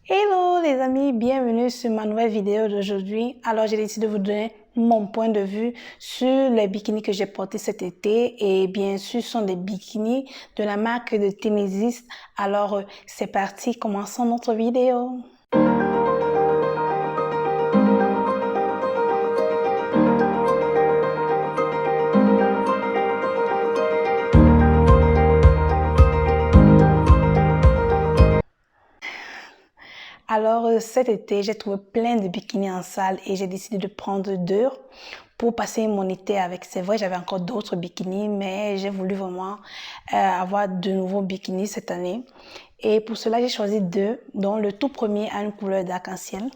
Hello les amis, bienvenue sur ma nouvelle vidéo d'aujourd'hui. Alors j'ai décidé de vous donner mon point de vue sur les bikinis que j'ai portés cet été et bien sûr ce sont des bikinis de la marque de Thémésis. Alors c'est parti, commençons notre vidéo. Alors cet été, j'ai trouvé plein de bikinis en salle et j'ai décidé de prendre deux pour passer mon été avec. C'est vrai, j'avais encore d'autres bikinis, mais j'ai voulu vraiment avoir de nouveaux bikinis cette année. Et pour cela, j'ai choisi deux, dont le tout premier a une couleur d'arc-en-ciel,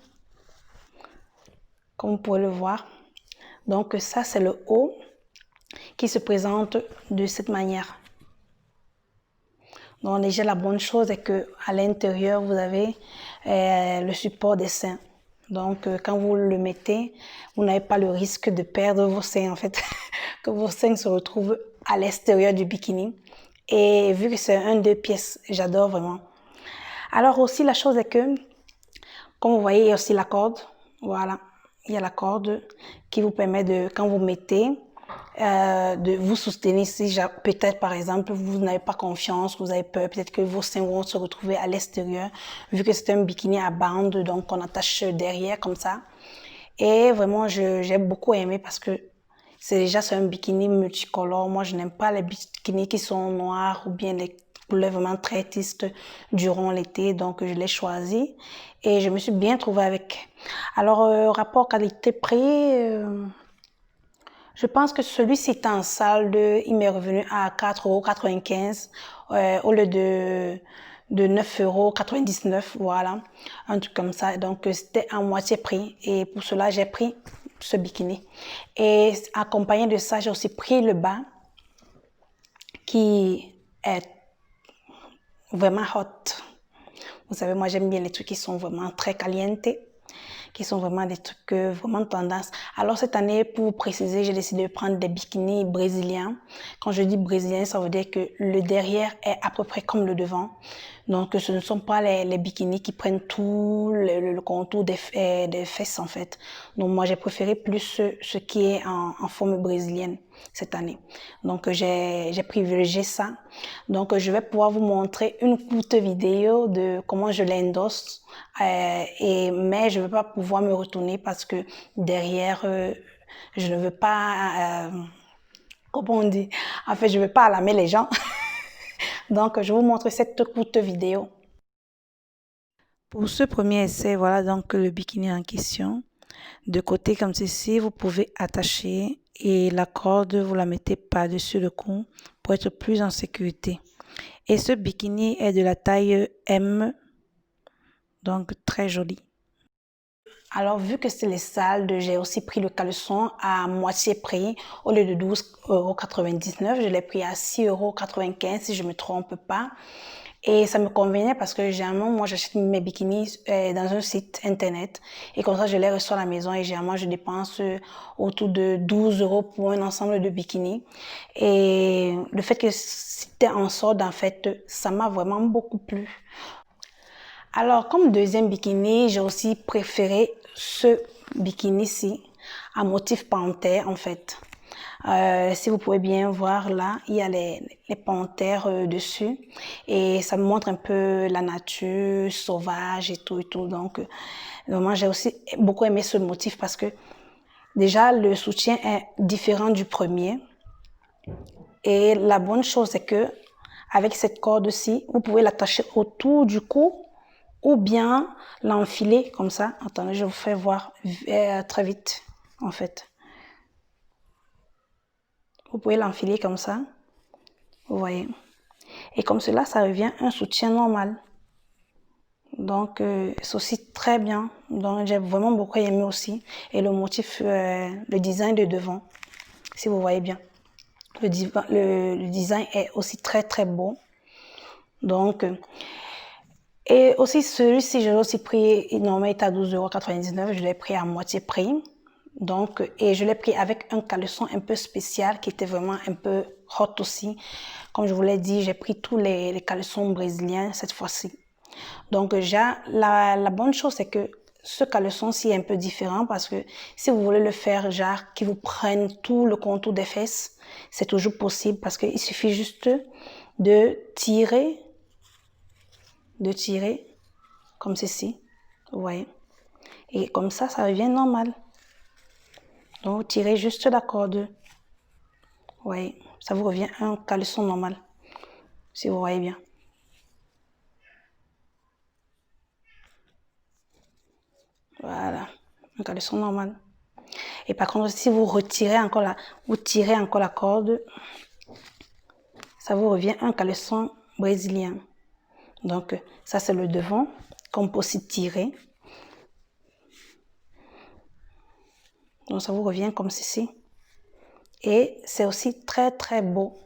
comme vous pouvez le voir. Donc ça, c'est le haut qui se présente de cette manière. Donc déjà, la bonne chose est que à l'intérieur, vous avez le support des seins. Donc quand vous le mettez, vous n'avez pas le risque de perdre vos seins en fait, que vos seins se retrouvent à l'extérieur du bikini. Et vu que c'est un deux pièces, j'adore vraiment. Alors aussi, la chose est que, comme vous voyez, il y a aussi la corde. Voilà, il y a la corde qui vous permet de, quand vous mettez, de vous soutenir si peut-être par exemple vous n'avez pas confiance, vous avez peur, peut-être que vos seins vont se retrouver à l'extérieur vu que c'est un bikini à bande donc on attache derrière comme ça. Et vraiment j'ai beaucoup aimé parce que c'est un bikini multicolore. Moi je n'aime pas les bikinis qui sont noirs ou bien les couleurs vraiment très tristes durant l'été, donc je l'ai choisi et je me suis bien trouvée avec. Alors rapport qualité-prix, je pense que celui-ci est en solde, il m'est revenu à 4,95 € au lieu de 9,99 €, voilà, un truc comme ça. Donc c'était à moitié prix et pour cela j'ai pris ce bikini. Et accompagné de ça, j'ai aussi pris le bas qui est vraiment hot. Vous savez, moi j'aime bien les trucs qui sont vraiment très calientes, qui sont vraiment des trucs vraiment tendance. Alors cette année, pour vous préciser, j'ai décidé de prendre des bikinis brésiliens. Quand je dis brésilien, ça veut dire que le derrière est à peu près comme le devant. Donc ce ne sont pas les bikinis qui prennent tout le contour des fesses en fait. Donc moi j'ai préféré plus ce qui est en forme brésilienne cette année. Donc j'ai privilégié ça. Donc je vais pouvoir vous montrer une courte vidéo de comment je l'endosse. Mais je ne vais pas pouvoir me retourner parce que derrière, je ne veux pas, comment on dit, en fait, je ne veux pas alarmer les gens. Donc, je vais vous montrer cette courte vidéo. Pour ce premier essai, voilà donc le bikini en question. De côté comme ceci, vous pouvez attacher et la corde, vous la mettez par-dessus le cou pour être plus en sécurité. Et ce bikini est de la taille M, donc très joli. Alors, vu que c'est les soldes, j'ai aussi pris le caleçon à moitié prix. Au lieu de 12,99 €, je l'ai pris à 6,95 € si je me trompe pas. Et ça me convenait parce que généralement, moi, j'achète mes bikinis dans un site internet. Et comme ça, je les reçois à la maison et généralement, je dépense autour de 12 € pour un ensemble de bikinis. Et le fait que c'était en solde, en fait, ça m'a vraiment beaucoup plu. Alors, comme deuxième bikini, j'ai aussi préféré ce bikini-ci, à motif panthère, en fait. Si vous pouvez bien voir là, il y a les panthères dessus. Et ça me montre un peu la nature sauvage et tout et tout. Donc, vraiment, j'ai aussi beaucoup aimé ce motif parce que déjà, le soutien est différent du premier. Et la bonne chose, c'est que avec cette corde-ci, vous pouvez l'attacher autour du cou ou bien l'enfiler comme ça. Attendez, je vous fais voir très vite, en fait. Vous pouvez l'enfiler comme ça, vous voyez. Et comme cela, ça revient un soutien normal. Donc, c'est aussi très bien. Donc, j'ai vraiment beaucoup aimé aussi. Et le motif, le design de devant, si vous voyez bien. Le design est aussi très, très beau. Donc, et aussi celui-ci, je l'ai aussi pris, normalement il est à 12,99 €, je l'ai pris à moitié prix. Donc, et je l'ai pris avec un caleçon un peu spécial qui était vraiment un peu hot aussi. Comme je vous l'ai dit, j'ai pris tous les caleçons brésiliens cette fois-ci. Donc, déjà, la bonne chose, c'est que ce caleçon-ci est un peu différent parce que si vous voulez le faire, genre, qui vous prenne tout le contour des fesses, c'est toujours possible parce qu'il suffit juste de tirer comme ceci, vous voyez. Et comme ça devient normal. Donc, tirez juste la corde, vous voyez, ça vous revient un caleçon normal, si vous voyez bien. Voilà, un caleçon normal. Et par contre, si vous retirez encore vous tirez encore la corde, ça vous revient un caleçon brésilien. Donc, ça c'est le devant, qu'on peut aussi tirer. Donc, ça vous revient comme ceci. Et c'est aussi très, très beau.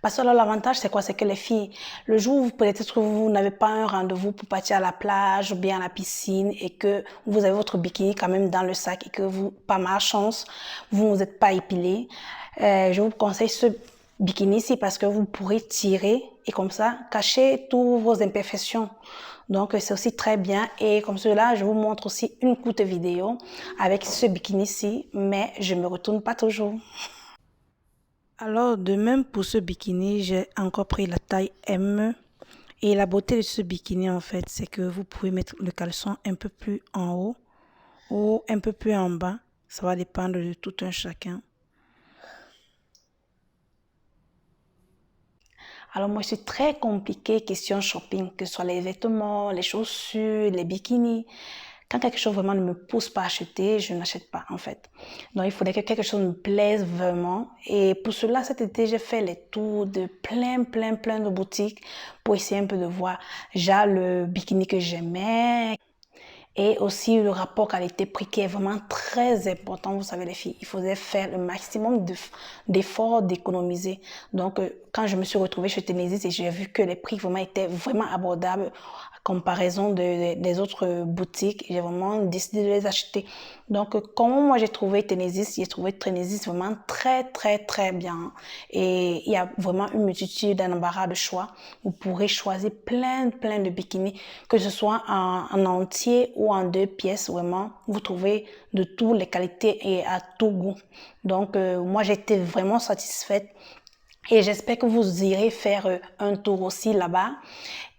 Parce que là, l'avantage, c'est quoi? C'est que les filles, le jour où peut-être que vous n'avez pas un rendez-vous pour partir à la plage ou bien à la piscine et que vous avez votre bikini quand même dans le sac et que vous, par malchance, vous n'êtes pas épilé, je vous conseille ce bikini-ci parce que vous pourrez tirer et comme ça, cacher toutes vos imperfections. Donc, c'est aussi très bien. Et comme cela, je vous montre aussi une courte vidéo avec ce bikini-ci, mais je me retourne pas toujours. Alors, de même pour ce bikini, j'ai encore pris la taille M. Et la beauté de ce bikini, en fait, c'est que vous pouvez mettre le caleçon un peu plus en haut ou un peu plus en bas. Ça va dépendre de tout un chacun. Alors, moi, je suis très compliquée question shopping, que ce soit les vêtements, les chaussures, les bikinis. Quand quelque chose vraiment ne me pousse pas à acheter, je n'achète pas, en fait. Donc, il faudrait que quelque chose me plaise vraiment. Et pour cela, cet été, j'ai fait les tours de plein de boutiques pour essayer un peu de voir, déjà, le bikini que j'aimais. Et aussi le rapport qualité-prix qui est vraiment très important. Vous savez les filles, il faudrait faire le maximum d'efforts d'économiser. Donc quand je me suis retrouvée chez Tenesis et j'ai vu que les prix vraiment étaient vraiment abordables à comparaison des autres boutiques, j'ai vraiment décidé de les acheter. Donc comment moi j'ai trouvé Tenesis, j'ai trouvé Tenesis vraiment très bien. Et il y a vraiment une multitude, un embarras de choix. Vous pourrez choisir plein de bikinis, que ce soit en entier ou en 2 pièces, vraiment. Vous trouvez de toutes les qualités et à tout goût. Donc, moi, j'étais vraiment satisfaite. Et j'espère que vous irez faire un tour aussi là-bas.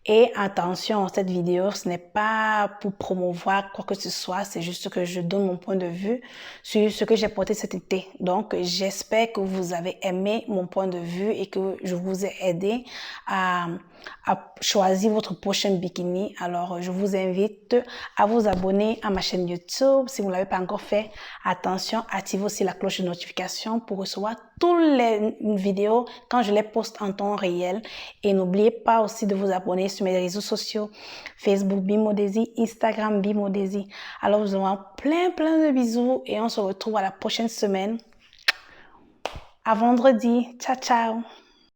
Et attention, cette vidéo, ce n'est pas pour promouvoir quoi que ce soit, c'est juste que je donne mon point de vue sur ce que j'ai porté cet été. Donc, j'espère que vous avez aimé mon point de vue et que je vous ai aidé à choisir votre prochain bikini. Alors, je vous invite à vous abonner à ma chaîne YouTube. Si vous ne l'avez pas encore fait, attention, activez aussi la cloche de notification pour recevoir toutes les vidéos quand je les poste en temps réel. Et n'oubliez pas aussi de vous abonner sur mes réseaux sociaux, Facebook Bimodesi, Instagram Bimodesi. Alors, je vous envoie plein de bisous et on se retrouve à la prochaine semaine. À vendredi. Ciao.